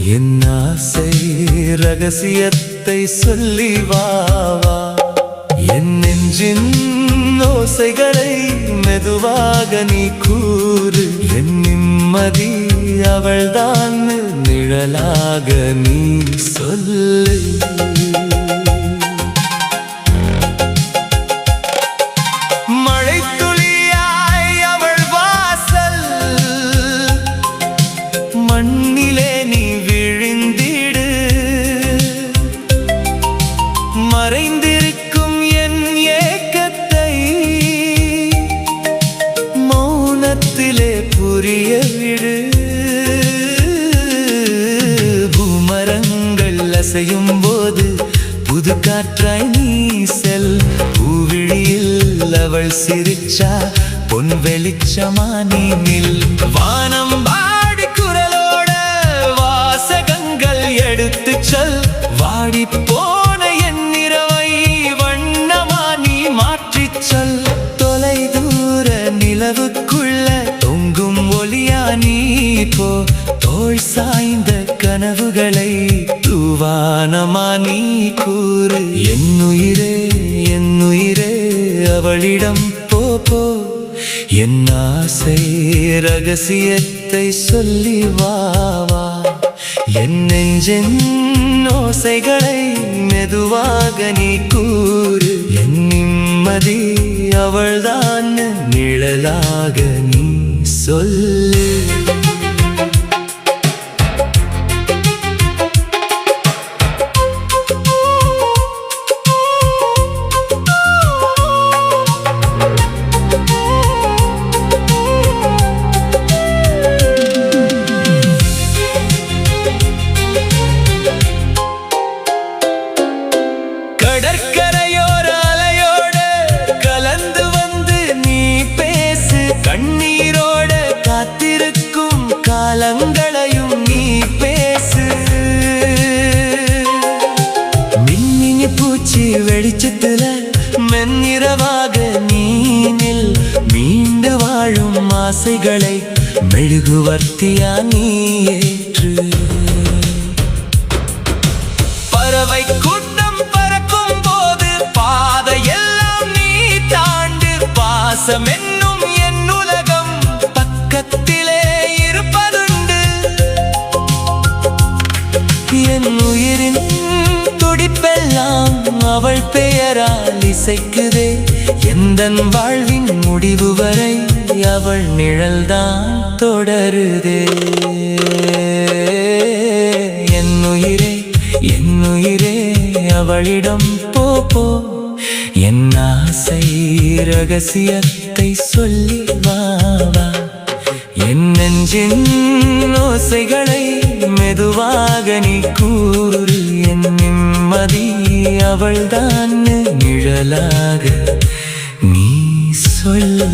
என் ஆசை ரகசியத்தை சொல்லி வா என் நெஞ்சின் ஓசைகளை மெதுவாக நீ கூறு என் நிம்மதி அவள்தான் நிழலாக நீ சொல்லு மழைத்துளியாய் அவள் வாசல் மண்ணிலே நீ விழுந்திடு மறைந்திருக்கும் என் ஏக்கத்தை மௌனத்திலே புரிய விடு பூமரங்கள் அசையும் போது புது காற்றாய் நீ செல் பூவிழியில் அவள் சிரிச்சா பொன் வெளிச்சமா நீ நில் வானம் பாடி குரலோட வாசகங்கள் எடுத்து சொல் வாடி போன என் இரவை வண்ணமா நீ மாற்றிச் சொல் தொலை தூர நிலவுக்குள்ள தொங்கும் ஒளியா நீ போ தோள் சாய்ந்த கனவுகளை தூவானமா நீ கூறு என் உயிரே அவளிடம் போ என் ஆசை ரகசியத்தை சொல்லி வா என் நெஞ்சின் ஓசைகளை மெதுவாக நீ கூறு என் நிம்மதி அவள்தான் நிழலாக நீ சொல்லு கடற்கரையோர அலையோட கலந்து வந்து நீ பேசு கண்ணீரோட காத்திருக்கும் காலங்களையும் நீ பேசு மின்னினி பூச்சி வெளிச்சத்துல மென்னிரவாக நீ நில் மீண்டு வாழும் ஆசைகளை மெழுகுவர்த்தியா நீ ஏற்று பறவை கூட்டம் பறக்கும் போது பாதையெல்லாம் நீ தாண்டு பாசம் என்னும் என் உலகம் பக்கத்திலே இருப்பதுண்டு என் உயிரின் துடிப்பெல்லாம் அவள் பெயரால் இசைக்குதே எந்தன் வாழ்வின் முடிவு வரை அவள் நிழல்தான் தொடருதே என் உயிரே அவளிடம் போ என் ஆசை ரகசியத்தை சொல்லி வா என் நெஞ்சின் ஓசைகளை மெதுவாக நீ கூறு என் நிம்மதி அவள்தான் நிழலாக நீ சொல்லு